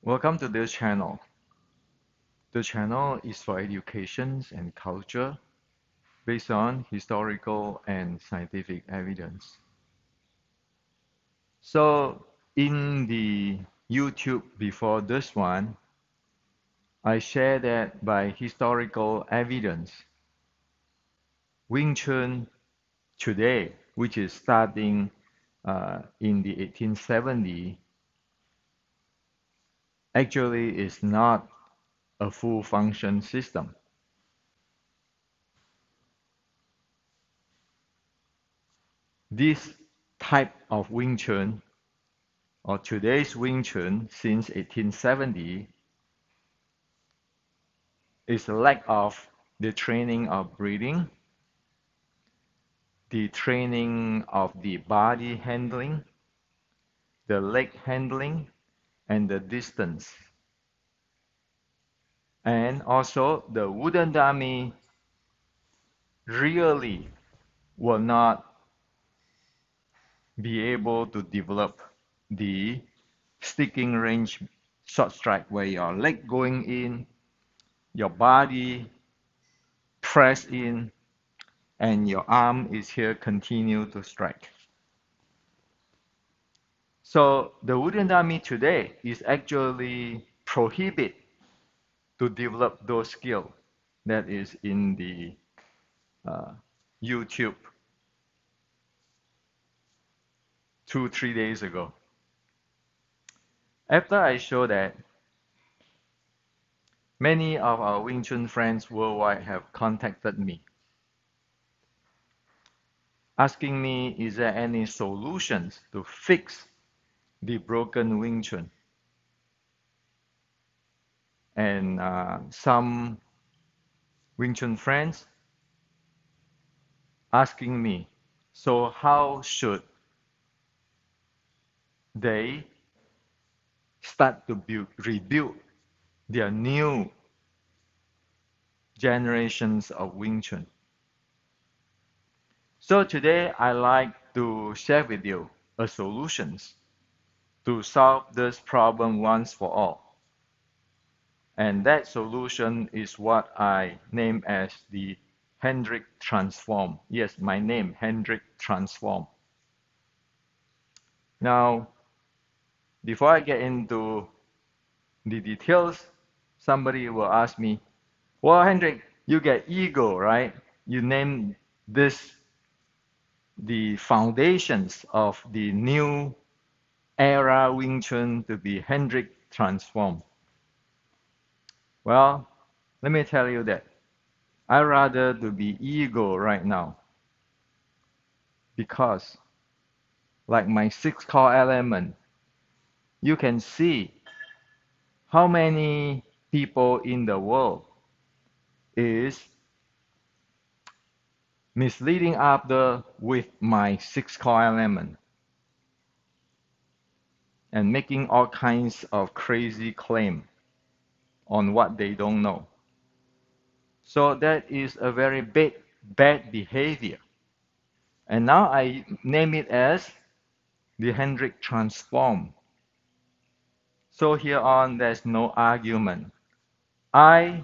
Welcome to this channel. The channel is for education and culture based on historical and scientific evidence. So in the YouTube before this one, I share that by historical evidence, Wing Chun today, which is starting in the 1870, actually is not a full function system. This type of Wing Chun or today's Wing Chun since 1870 is a lack of the training of breathing, the training of the body handling, the leg handling, and the distance. And also the wooden dummy really will not be able to develop the sticking range short strike where your leg going in, your body press in, and your arm is here continue to strike. So the wooden dummy today is actually prohibit to develop those skills that is in the uh, YouTube 2-3 days ago. After I show that, many of our Wing Chun friends worldwide have contacted me, asking me is there any solutions to fix the broken Wing Chun. And some Wing Chun friends asking me, so how should they start to rebuild their new generations of Wing Chun? So today I like to share with you a solutions to solve this problem once for all. And that solution is what I name as the Hendrik Transform. Yes, my name, Hendrik Transform. Now, before I get into the details, somebody will ask me, well, Hendrik, you get ego, right? You name this the foundations of the new era Wing Chun to be Hendrik Transform. Well, let me tell you that I rather to be ego right now because like my six core element, you can see how many people in the world is misleading other with my six core element and making all kinds of crazy claim on what they don't know. So that is a very bad behavior. And now I name it as the Hendrik Transform. So here on, there's no argument. I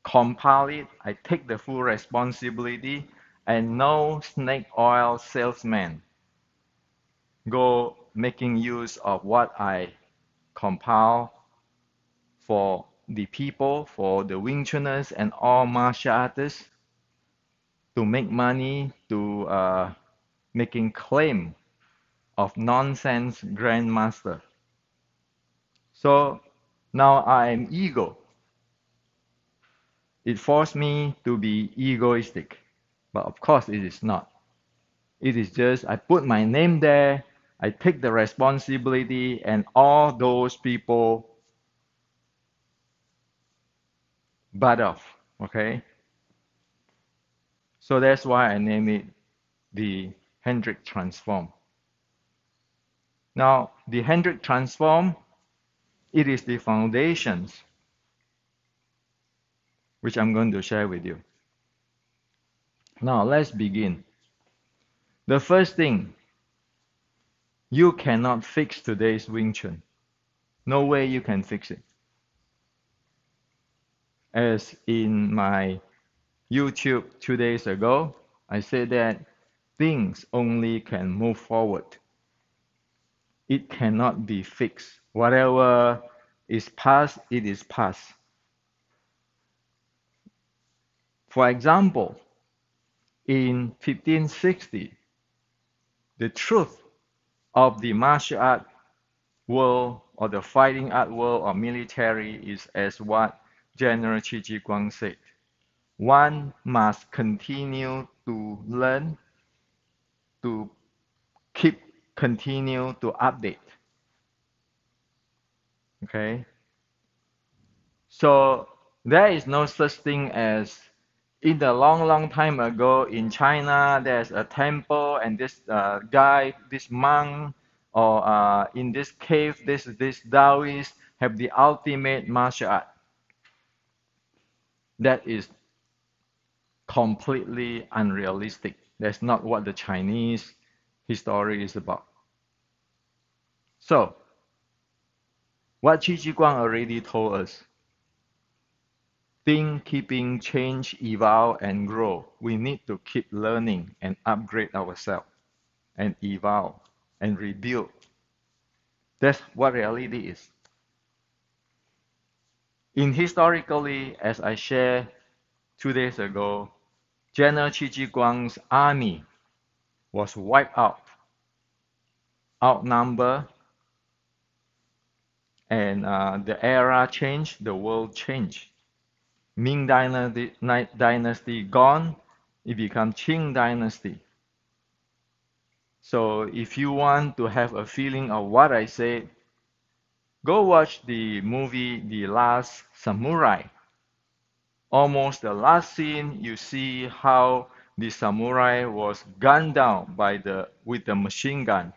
compile it, I take the full responsibility, and no snake oil salesman go making use of what I compile for the people, for the Wing Chuners and all martial artists to make money, to making claim of nonsense grandmaster. So now I am ego. It forced me to be egoistic. But of course it is not. It is just I put my name there, I take the responsibility, and all those people butt off. Okay? So that's why I name it the Hendrik Transform. Now, the Hendrik Transform, it is the foundations which I'm going to share with you. Now, let's begin. The first thing, you cannot fix today's Wing Chun. No way you can fix it. As in my YouTube 2 days ago, I said that things only can move forward. It cannot be fixed. Whatever is past, it is past. For example, in 1560, the truth of the martial art world or the fighting art world or military is as what General Qi Ji Guang said. One must continue to learn, to keep continue to update. Okay? So there is no such thing as in the long, long time ago in China, there's a temple and this guy, this monk, or in this cave, this Taoist have the ultimate martial art. That is completely unrealistic. That's not what the Chinese history is about. So, what Qi Ji Guang already told us, think, keeping, change, evolve, and grow. We need to keep learning and upgrade ourselves and evolve and rebuild. That's what reality is. In historically, as I shared 2 days ago, General Qi Ji Guang's army was wiped out, outnumbered, and the era changed, the world changed. Ming dynasty gone, it became Qing dynasty. So if you want to have a feeling of what I said, go watch the movie The Last Samurai. Almost the last scene, you see how the samurai was gunned down with the machine gun.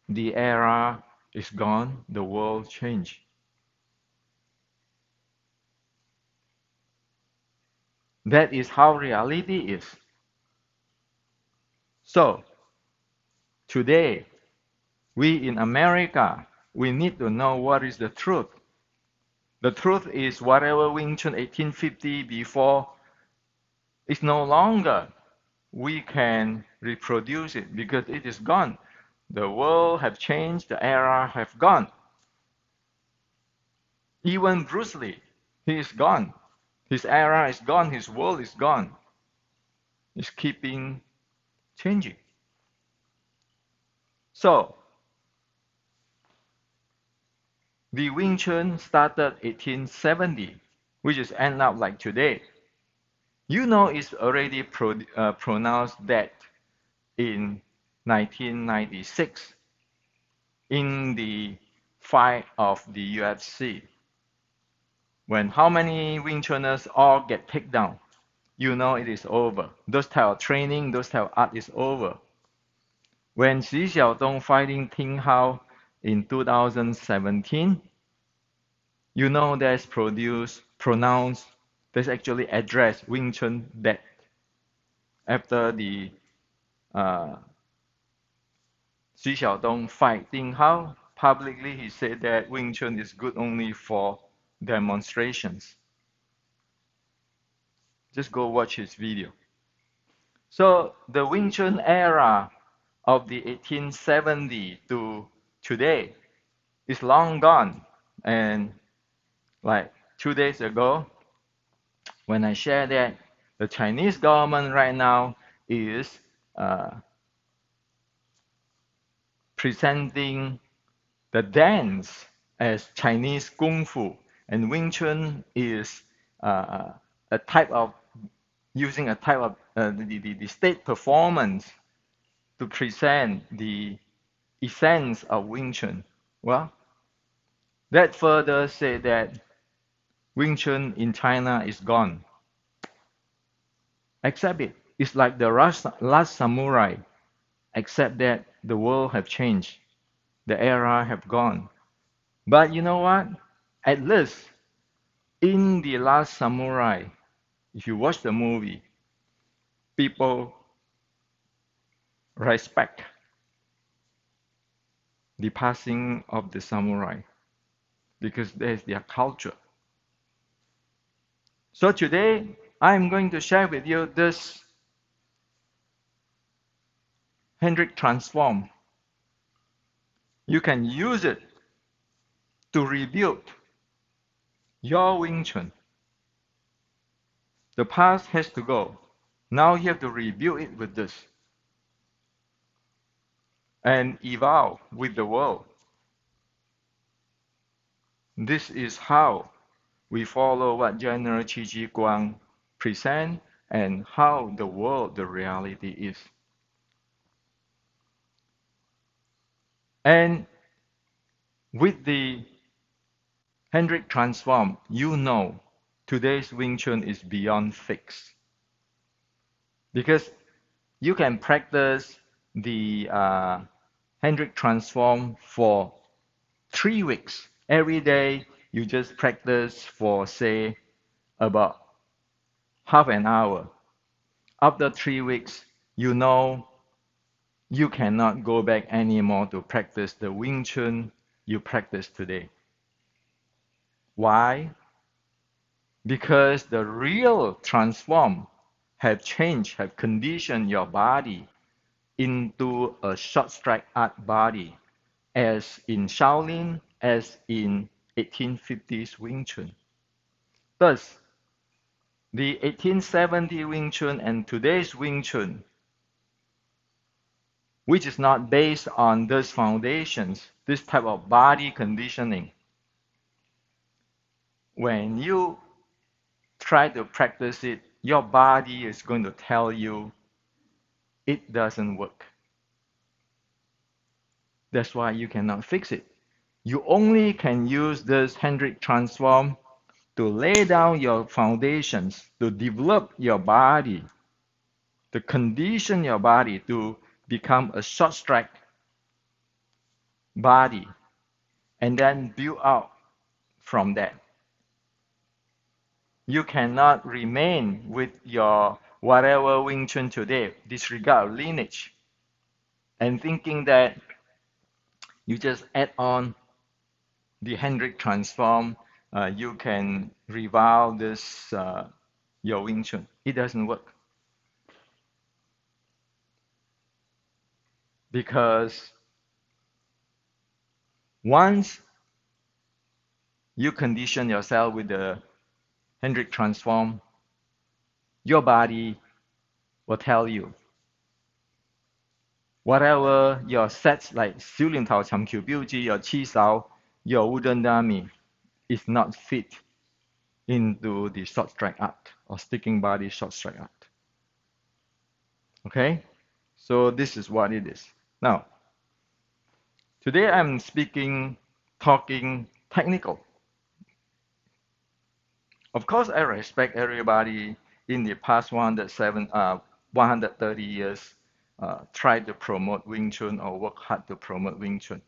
The era is gone, the world changed. That is how reality is. So, today, we in America, we need to know what is the truth. The truth is whatever Wing Chun 1850 before is no longer we can reproduce it because it is gone. The world have changed, the era have gone. Even Bruce Lee, he is gone. His era is gone, his world is gone. It's keeping changing. So, the Wing Chun started 1870, which is end up like today. You know it's already pronounced that in 1996 in the fight of the UFC. When how many Wing Chuners all get taken down, you know it is over. Those type of training, those type of art is over. When Xi Xiaodong fighting Ting Hao in 2017, you know that's pronounced, that's actually addressed Wing Chun death. After the Xi Xiaodong fight Ting Hao, publicly he said that Wing Chun is good only for demonstrations. Just go watch his video. So the Wing Chun era of the 1870 to today is long gone. And like 2 days ago, when I shared that the Chinese government right now is presenting the dance as Chinese Kung Fu, and Wing Chun is a type of using a type of the state performance to present the essence of Wing Chun. Well, that further say that Wing Chun in China is gone. Accept it. It's like the last samurai, except that the world have changed. The era have gone. But you know what? At least in the last samurai, if you watch the movie, people respect the passing of the samurai, because there's their culture. So today, I'm going to share with you this Hendrik Transform. You can use it to rebuild your Wing Chun. The past has to go. Now you have to rebuild it with this and evolve with the world. This is how we follow what General Qi Ji Guang present and how the world, the reality is. And with the Hendrik Transform, you know today's Wing Chun is beyond fixed. Because you can practice the Hendrik Transform for 3 weeks. Every day, you just practice for, say, about half an hour. After 3 weeks, you know you cannot go back anymore to practice the Wing Chun you practice today. Why? Because the real transform have changed, have conditioned your body into a short strike art body, as in Shaolin, as in 1850s Wing Chun. Thus, the 1870 Wing Chun and today's Wing Chun, which is not based on these foundations, this type of body conditioning, when you try to practice it, your body is going to tell you it doesn't work. That's why you cannot fix it. You only can use this Hendrik Transform to lay down your foundations, to develop your body, to condition your body to become a short strike body, and then build out from that. You cannot remain with your whatever Wing Chun today, disregard lineage, and thinking that you just add on the Hendrik Transform, you can revive this your Wing Chun. It doesn't work. Because once you condition yourself with the Hendrik Transform, your body will tell you whatever your sets like 小年頭尋橋標誌, your chi sao, your wooden dummy is not fit into the short strike art or sticking body short strike art. Okay? So this is what it is. Now, today I'm talking technical. Of course, I respect everybody in the past 130 years tried to promote Wing Chun or work hard to promote Wing Chun.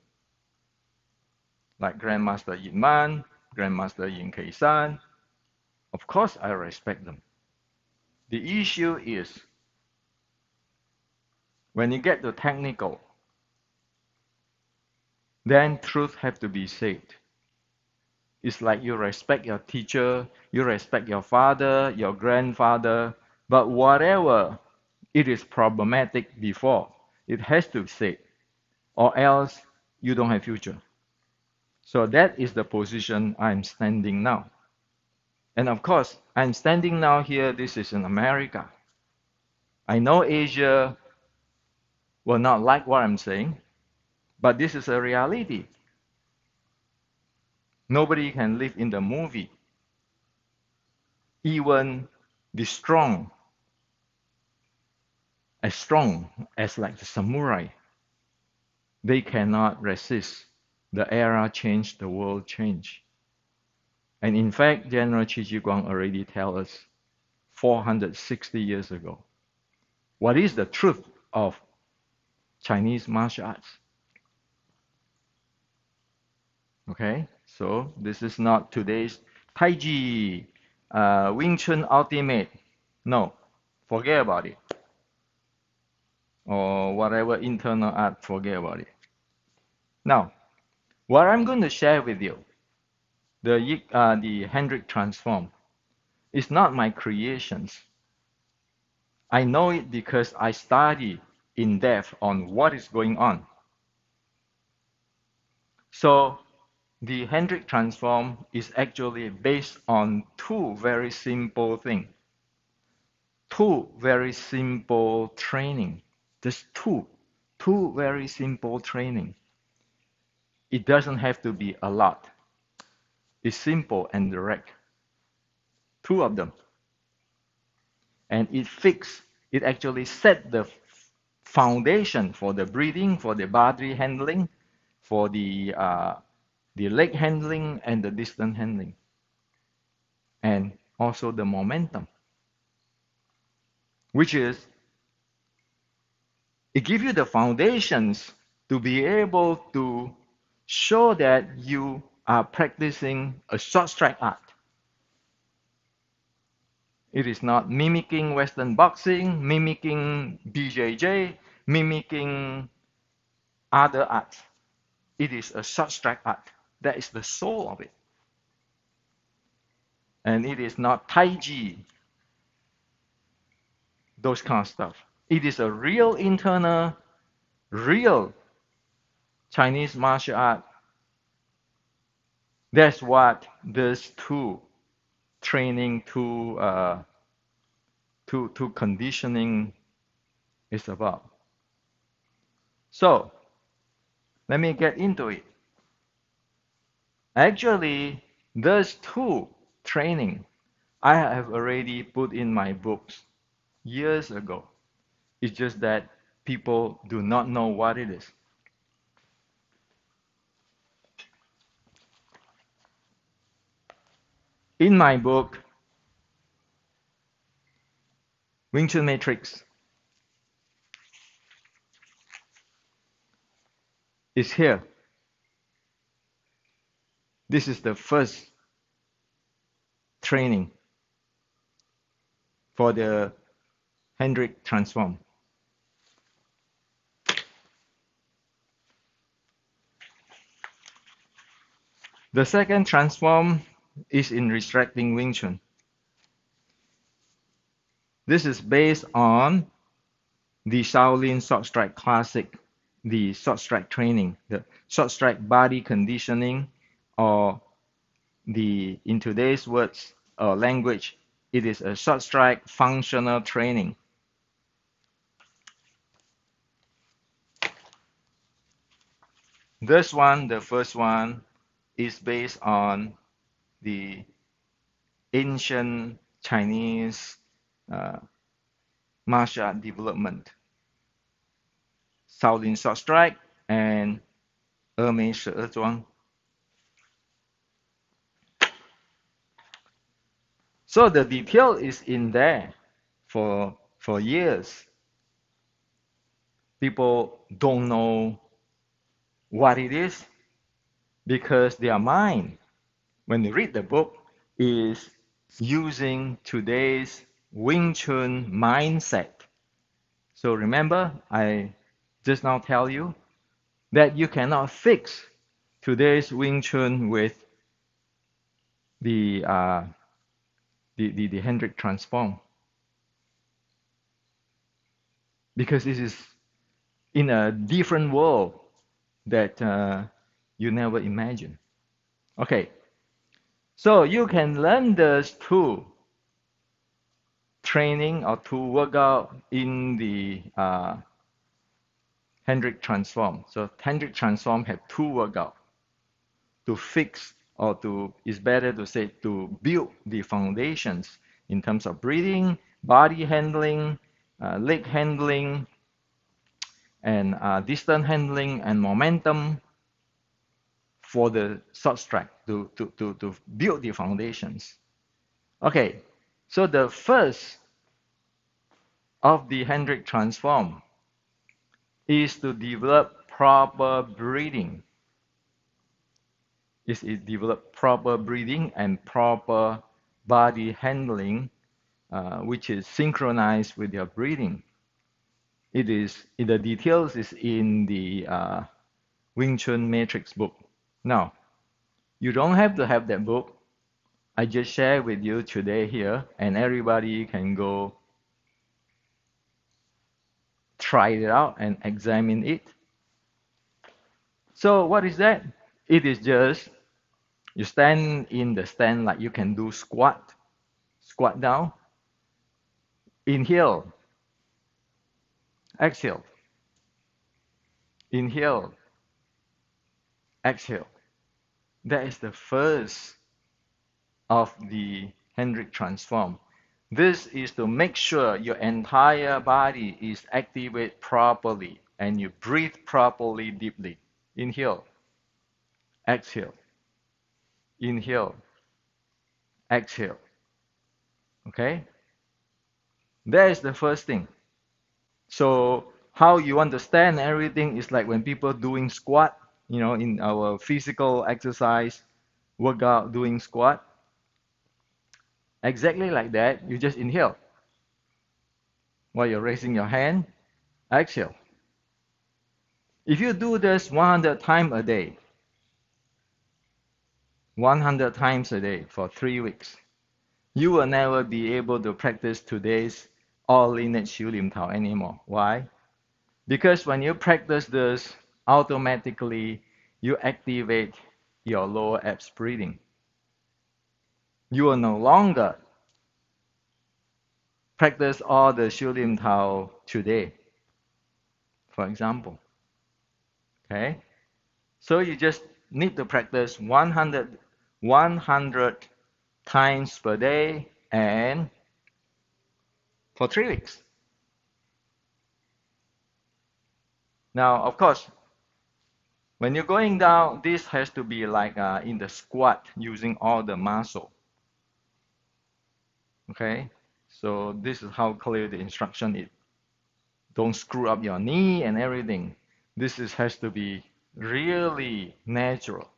Like Grandmaster Yin Man, Grandmaster Yin Kei San. Of course, I respect them. The issue is when you get to technical, then truth have to be said. It's like you respect your teacher, you respect your father, your grandfather, but whatever it is problematic before, it has to say, or else you don't have future. So that is the position I'm standing now. And of course, I'm standing now here, this is in America. I know Asia will not like what I'm saying, but this is a reality. Nobody can live in the movie. Even the strong, as strong as like the samurai, they cannot resist. The era changed, the world changed. And in fact, General Qi Ji Guang already tell us 460 years ago. What is the truth of Chinese martial arts? Okay, so this is not today's Taiji, Wing Chun Ultimate. No, forget about it. Or whatever internal art, forget about it. Now, what I'm going to share with you, the Hendrik Transform, is not my creations. I know it because I study in depth on what is going on. So the Hendrik Transform is actually based on two very simple things, two very simple training. Just two very simple training. It doesn't have to be a lot. It's simple and direct. Two of them. And it actually set the foundation for the breathing, for the body handling, for the leg handling and the distance handling, and also the momentum, which is it gives you the foundations to be able to show that you are practicing a short strike art. It is not mimicking Western boxing, mimicking BJJ, mimicking other arts. It is a short strike art. That is the soul of it. And it is not Tai Chi, those kind of stuff. It is a real internal, real Chinese martial art. That's what this two training, two conditioning is about. So let me get into it. Actually, those two training I have already put in my books years ago. It's just that people do not know what it is. In my book, Wing Chun Matrix is here. This is the first training for the Hendrik Transform. The second transform is in restricting Wing Chun. This is based on the Shaolin Short Strike Classic, the short strike training, the short strike body conditioning, or in today's words or language, it is a short strike functional training. This one, the first one, is based on the ancient Chinese uh, martial art development, Shaolin Short Strike and 峨眉十二桩. So the detail is in there for years. People don't know what it is because their mind, when they read the book, is using today's Wing Chun mindset. So remember, I just now tell you that you cannot fix today's Wing Chun with the Hendrik Transform, because this is in a different world that you never imagined. Okay, so you can learn those two training or two workout in the Hendrik Transform. So Hendrik Transform have two workout to fix, or to, is better to say, to build the foundations in terms of breathing, body handling, leg handling, and distance handling and momentum for the short strike to build the foundations. Okay, so the first of the Hendrik Transform is to develop proper breathing. Is it develop proper breathing and proper body handling, which is synchronized with your breathing. It is in the details is in the Wing Chun Matrix book. Now, you don't have to have that book. I just share with you today here, and everybody can go try it out and examine it. So what is that? It is just you stand in the stand like you can do squat down, inhale, exhale, inhale, exhale. That is the first of the Hendrik Transform. This is to make sure your entire body is activated properly and you breathe properly deeply. Inhale, exhale, inhale, exhale. Okay? That is the first thing. So how you understand everything is like when people doing squat, in our physical exercise, workout, doing squat. Exactly like that, you just inhale. While you're raising your hand, exhale. If you do this 100 times a day, 100 times a day for 3 weeks, you will never be able to practice today's all lineage Xiu Lim Tao anymore. Why? Because when you practice this, automatically you activate your lower abs breathing. You will no longer practice all the Xiu Lim Tao today, for example. Okay? So you just need to practice 100 times per day and for 3 weeks. Now, of course, when you're going down, this has to be like in the squat using all the muscle. Okay? So this is how clear the instruction is. Don't screw up your knee and everything. Has to be really natural.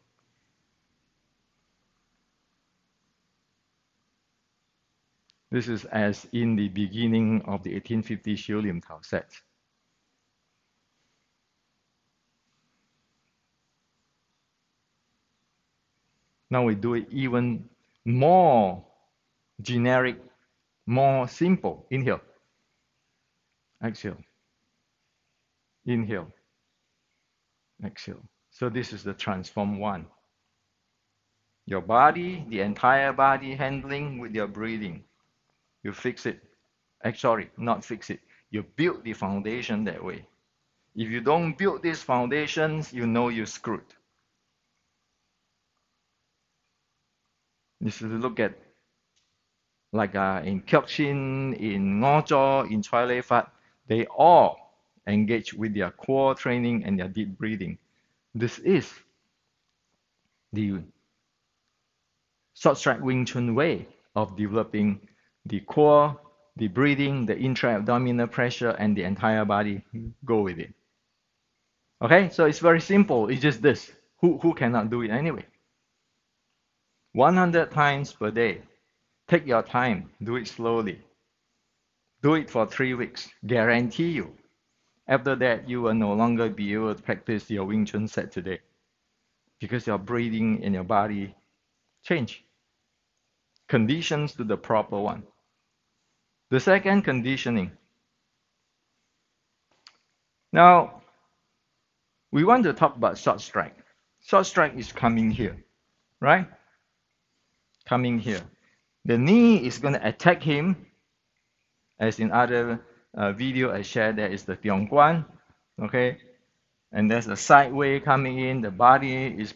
This is as in the beginning of the 1850 Xiu Lim Tao set. Now we do it even more generic, more simple. Inhale, exhale, inhale, exhale. So this is the transform one. Your body, the entire body handling with your breathing. You fix it. Sorry, not fix it. You build the foundation that way. If you don't build these foundations, you know you're screwed. You should look at like in Kyokshin, in Ngozo, in Choi Lei Fat, they all engage with their core training and their deep breathing. This is the short strike Wing Chun way of developing the core, the breathing, the intra-abdominal pressure, and the entire body go with it. Okay, so it's very simple. It's just this. Who cannot do it anyway? 100 times per day. Take your time. Do it slowly. Do it for 3 weeks. Guarantee you. After that, you will no longer be able to practice your Wing Chun set today because your breathing and your body change. Conditions to the proper one. The second, conditioning. Now, we want to talk about short strike. Short strike is coming here, right? Coming here. The knee is going to attack him, as in other video I shared. There is the Tiongguan, okay? And there's a side way coming in. The body is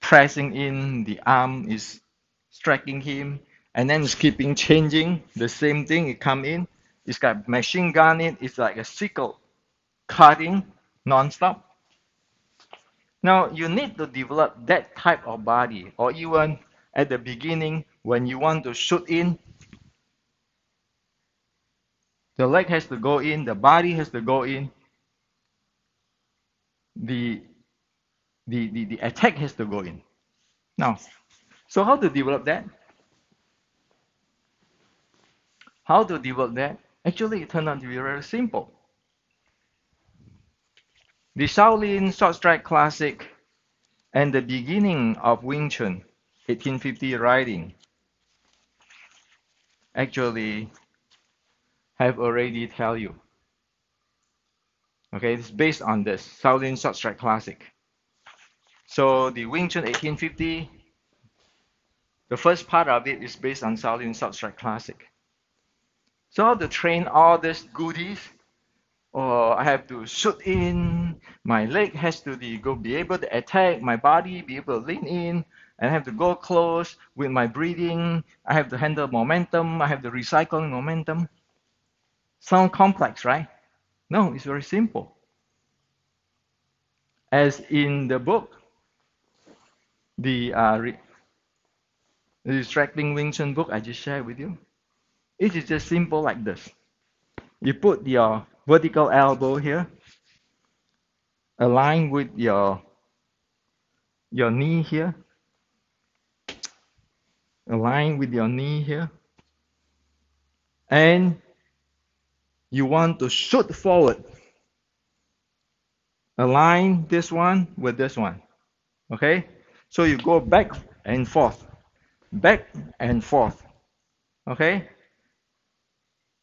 pressing in. The arm is striking him, and then it's keeping changing. The same thing, it come in. It's got machine gun in. It's like a sickle cutting non-stop. Now, you need to develop that type of body, or even at the beginning, when you want to shoot in, the leg has to go in, the body has to go in, the attack has to go in. Now, so how to develop that? How to develop that? Actually, it turned out to be very simple. The Shaolin Short Strike Classic and the beginning of Wing Chun, 1850 writing, actually have already tell you. Okay, it's based on this Shaolin Short Strike Classic. So the Wing Chun 1850, the first part of it is based on Shaolin Short Strike Classic. So to train all these goodies, or I have to shoot in, my leg has to be able to attack, my body be able to lean in, and I have to go close with my breathing. I have to handle momentum. I have to recycle momentum. Sound complex, right? No, it's very simple. As in the book, the Distracting Wing Chun book I just shared with you, it is just simple like this. You put your vertical elbow here, align with your knee here, align with your knee here, and you want to shoot forward. Align this one with this one. Okay? So you go back and forth. Back and forth. Okay?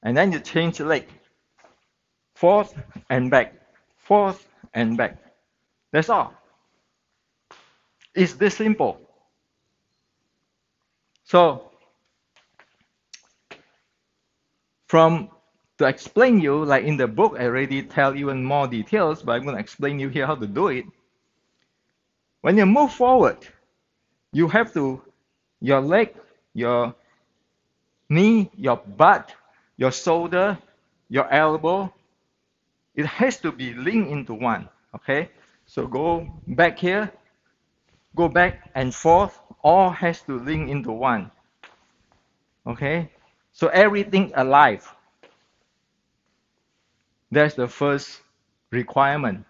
And then you change the leg. Forth and back. Forth and back. That's all. It's this simple. So, to explain you, like in the book, I already tell you in more details, but I'm going to explain you here how to do it. When you move forward, you have to, your leg, your knee, your butt, your shoulder, your elbow, it has to be linked into one. Okay? So go back here, go back and forth, all has to link into one. Okay? So everything alive. That's the first requirement.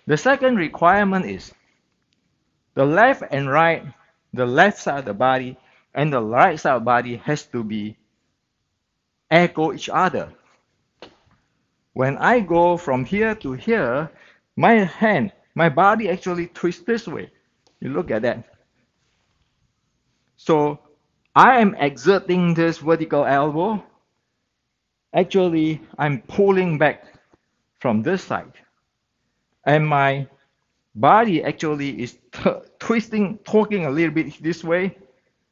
The second requirement is the left and right, the left side of the body and the right side of the body has to be echo each other. When I go from here to here, my body actually twists this way. You look at that. So I am exerting this vertical elbow. Actually, I'm pulling back from this side. And my body actually is twisting, torquing a little bit this way.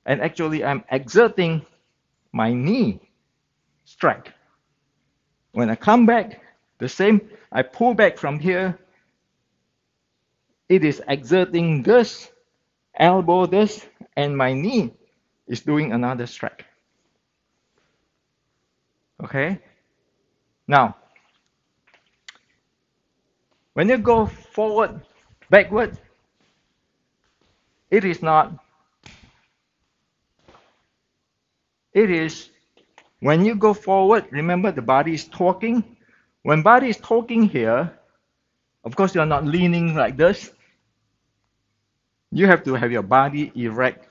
And actually, I'm exerting my knee strike. When I come back, the same, I pull back from here. It is exerting this elbow, this, and my knee is doing another strike. Okay? Now, when you go forward, backward, it is not. It is when you go forward, remember the body is talking. When body is talking here, of course you're not leaning like this. You have to have your body erect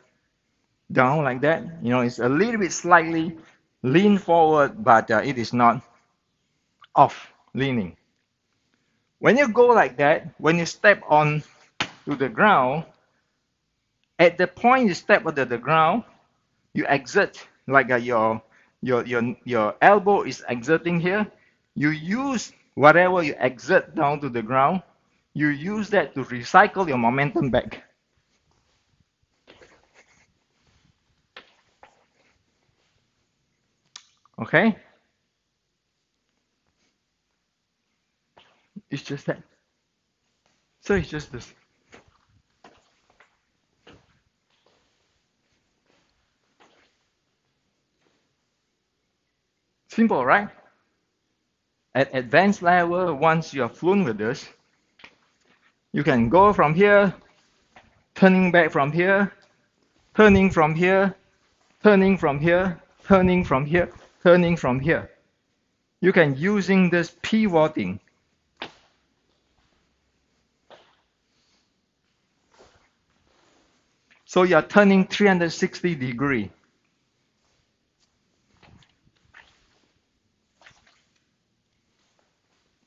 down like that. You know, it's a little bit slightly lean forward, but it is not off leaning. When you go like that, when you step on to the ground, at the point you step onto the ground, you exert like your elbow is exerting here. You use whatever you exert down to the ground, you use that to recycle your momentum back. Okay? It's just that. So it's just this. Simple, right? At advanced level, once you are fluent with this, you can go from here, turning back from here, turning from here, turning from here, turning from here, turning from here. You can using this pivoting. So you're turning 360 degrees.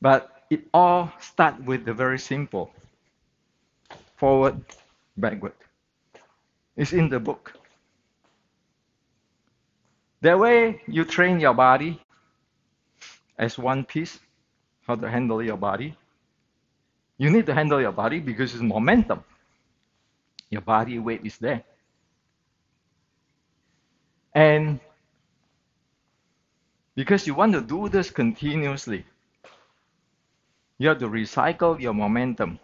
But it all starts with the very simple forward, backward. It's in the book. That way you train your body as one piece, how to handle your body. You need to handle your body because it's momentum. Your body weight is there. And because you want to do this continuously, you have to recycle your momentum.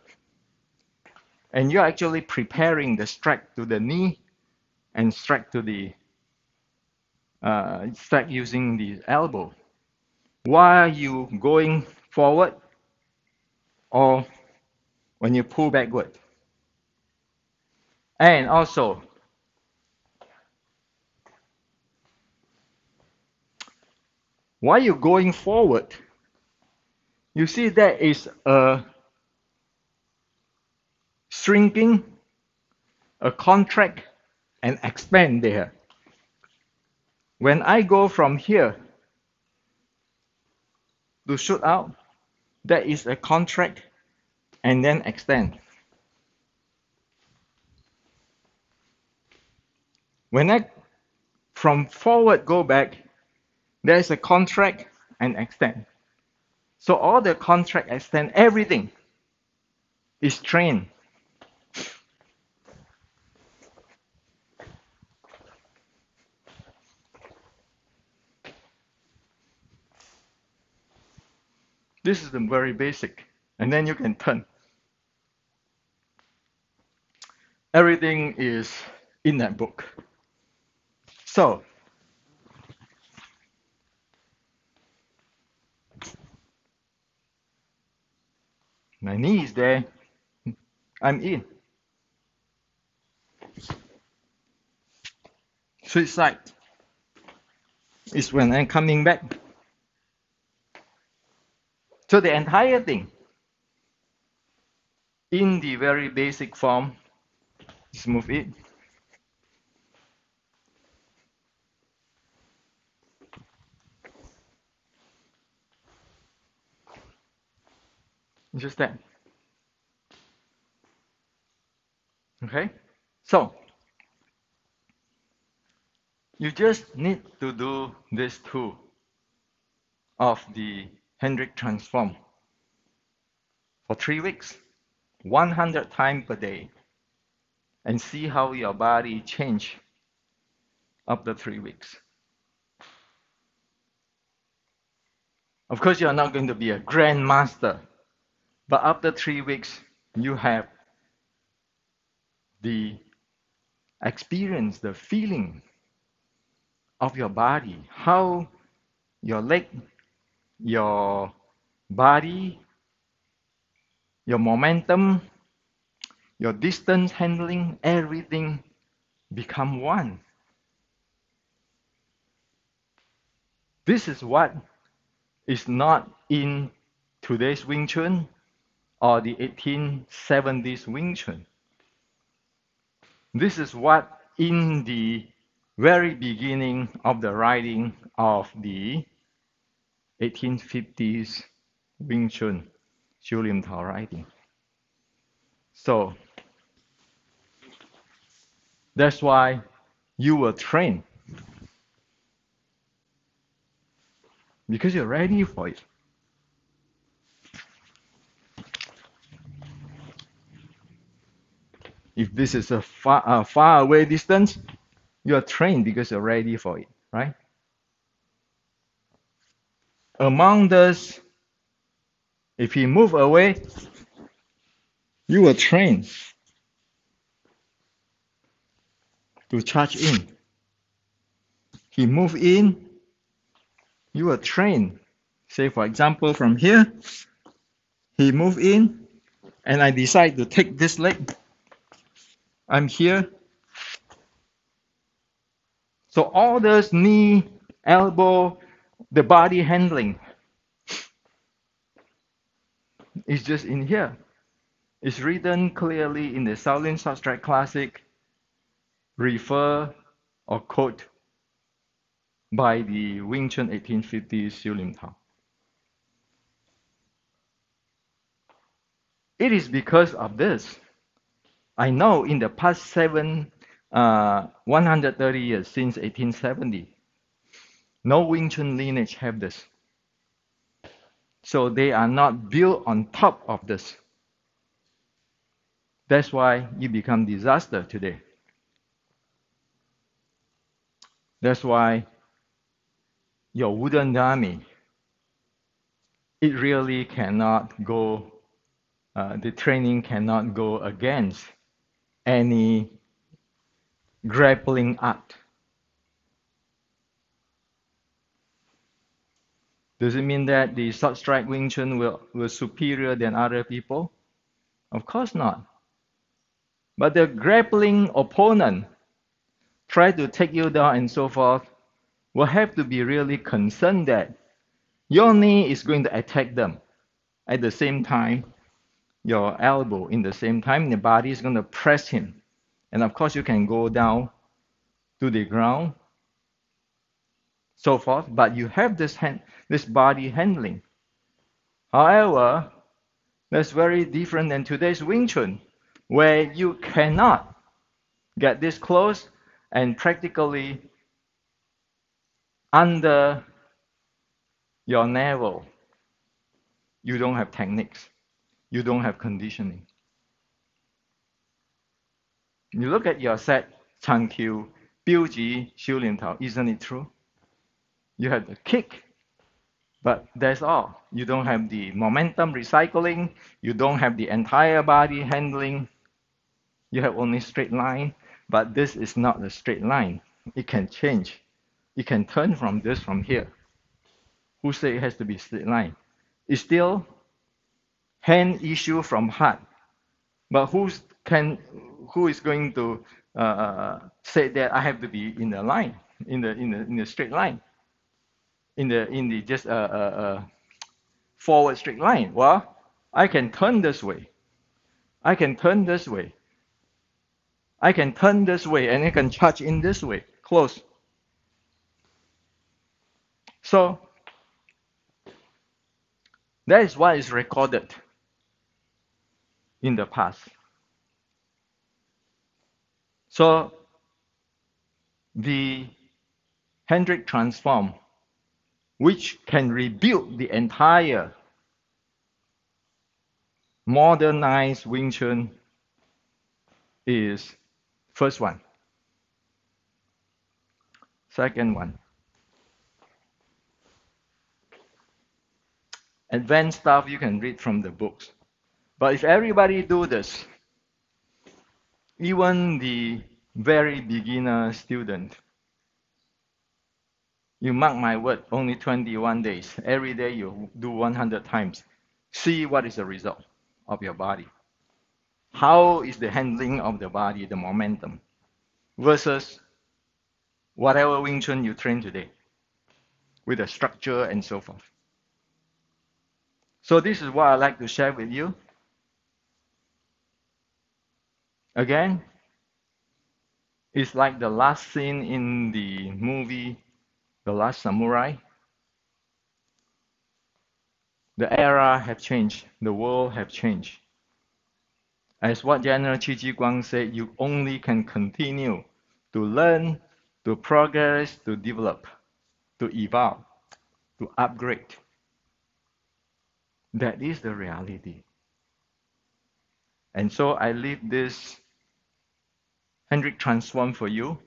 And you're actually preparing the strike to the knee and strike to the strike using the elbow. While you going forward or when you pull backward. And also, while you're going forward, you see there is a shrinking, a contract, and expand there. When I go from here to shoot out, there is a contract and then extend. When I from forward go back, there is a contract and extend. So all the contract, extend, everything is trained. This is the very basic. And then you can turn. Everything is in that book. So, my knee is there. I'm in. Switch side is when I'm coming back. So the entire thing, in the very basic form, just move it. Just that. Okay? So, you just need to do this two of the Hendrik Transform for 3 weeks, 100 times per day, and see how your body change after 3 weeks. Of course, you're not going to be a grandmaster, but after 3 weeks, you have the experience, the feeling of your body, how your leg, your body, your momentum, your distance handling, everything become one. This is what is not in today's Wing Chun or the 1870s Wing Chun. This is what in the very beginning of the writing of the 1850s Wing Chun, Xiu Lim Tao writing. So that's why you were trained, because you're ready for it. If this is a far away distance, you are trained because you're ready for it, right? Among those, if he move away, you were trained to charge in. He move in, you were trained. Say, for example, from here, he move in, and I decide to take this leg. I'm here. So all those knee, elbow, the body handling is just in here. It's written clearly in the Shaolin Short Strike Classic, refer or quote by the Wing Chun 1850 Xiu Lim Tao. It is because of this. I know in the past 130 years, since 1870, no Wing Chun lineage have this. So they are not built on top of this. That's why you become disaster today. That's why your wooden army, it really cannot go, the training cannot go against any grappling art. Does it mean that the short strike Wing Chun will superior than other people? Of course not. But the grappling opponent try to take you down and so forth will have to be really concerned that your knee is going to attack them. At the same time, your elbow in the same time, the body is going to press him. And of course, you can go down to the ground, so forth, but you have this body handling. However, that's very different than today's Wing Chun, where you cannot get this close and practically under your navel, you don't have techniques, you don't have conditioning. You look at your set, 长 Q, 标级修炼头, isn't it true? You have the kick, but that's all. You don't have the momentum recycling, you don't have the entire body handling, you have only straight line, but this is not a straight line. It can change. It can turn from this from here. Who say it has to be straight line? It's still hand issue from heart. But who is going to say that I have to be in the line, in the straight line, in the just forward straight line? Well, I can turn this way. I can turn this way. I can turn this way, and I can charge in this way. Close. So that is what is recorded in the past. So the Hendrik Transform, which can rebuild the entire modernized Wing Chun, is first one. Second one, advanced stuff you can read from the books. But if everybody do this, even the very beginner student, you mark my word, only 21 days. Every day you do 100 times. See what is the result of your body. How is the handling of the body, the momentum, versus whatever Wing Chun you train today, with the structure and so forth. So this is what I'd like to share with you. Again, it's like the last scene in the movie The Last Samurai. The era have changed. The world have changed. As what General Qi Ji Guang said, you only can continue to learn, to progress, to develop, to evolve, to upgrade. That is the reality. And so I leave this Hendrik Transform for you,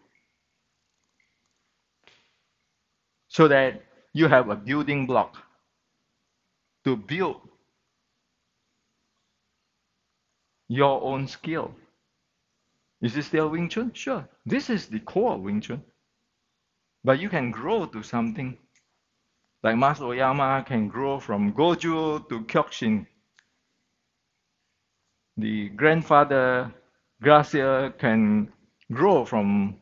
so that you have a building block to build your own skill. Is it still Wing Chun? Sure. This is the core of Wing Chun. But you can grow to something. Like Master Oyama can grow from Goju to Kyokushin. The grandfather Gracia can grow from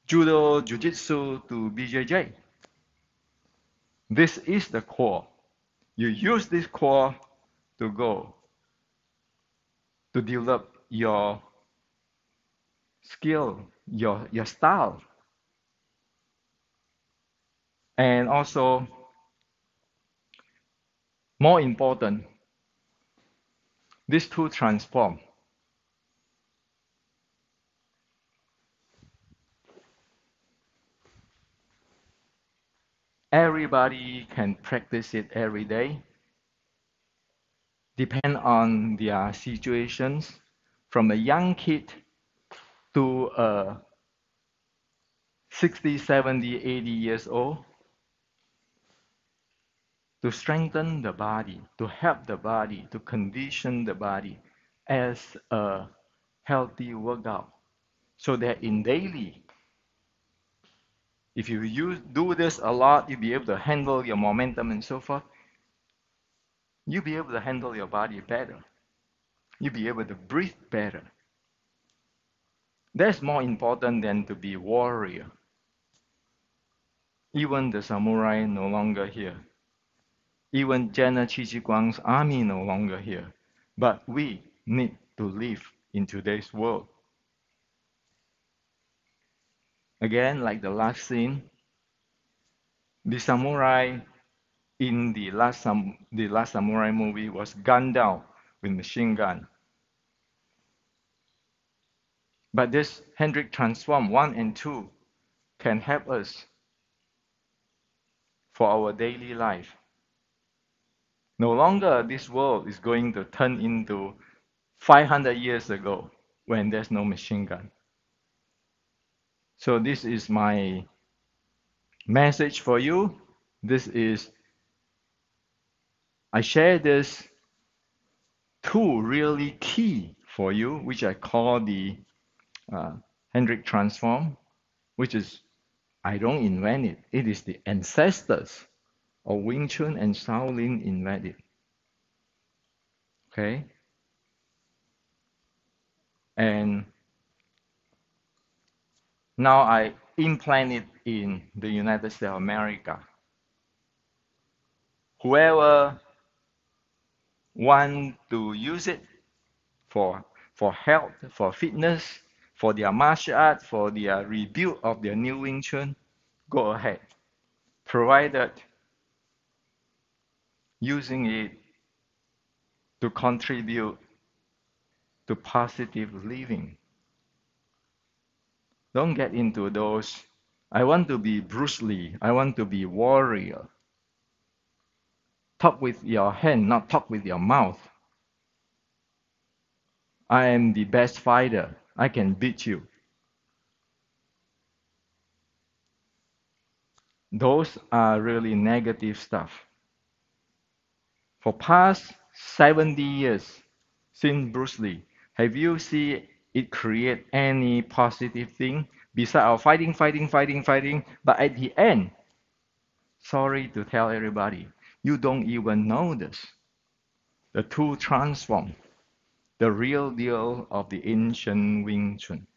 Judo, Jiu-Jitsu to BJJ. This is the core. You use this core to go to develop your skill, your style. And also, more important, These two transform. Everybody can practice it every day, depend on their situations, from a young kid to a 60, 70, 80 years old, to strengthen the body, to help the body, to condition the body as a healthy workout. So that in daily, if do this a lot, you'll be able to handle your momentum and so forth. You'll be able to handle your body better. You'll be able to breathe better. That's more important than to be warrior. Even the samurai no longer here. Even General Guang's army no longer here. But we need to live in today's world. Again, like the last scene, the samurai in the last samurai movie was gunned down with machine gun. But this Hendrik Transform 1 and 2 can help us for our daily life. No longer this world is going to turn into 500 years ago when there's no machine gun. So this is my message for you. I share this two really key for you, which I call the Hendrik Transform, which is, I don't invent it. It is the ancestors of Wing Chun and Shaolin invented. Okay? And now I implant it in the United States of America. Whoever want to use it for health, for fitness, for their martial art, for their rebuild of their new Wing Chun, go ahead. Provided using it to contribute to positive living. Don't get into those, I want to be Bruce Lee, I want to be warrior. Talk with your hand, not talk with your mouth. I am the best fighter. I can beat you. Those are really negative stuff. For past 70 years since Bruce Lee, have you seen it create any positive thing besides our fighting, fighting? But at the end, sorry to tell everybody, you don't even know this. The two transform, the real deal of the ancient Wing Chun.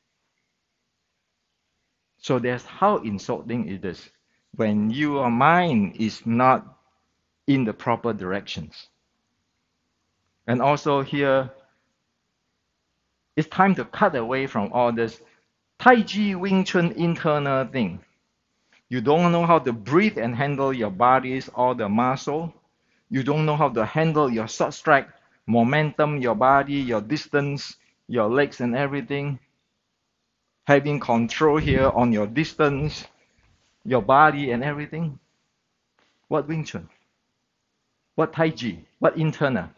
So that's how insulting it is when your mind is not in the proper directions. And also here, it's time to cut away from all this Tai Chi Wing Chun internal thing. You don't know how to breathe and handle your bodies, all the muscle. You don't know how to handle your short strike, momentum, your body, your distance, your legs and everything. Having control here on your distance, your body and everything. What Wing Chun? What Tai Chi? What internal?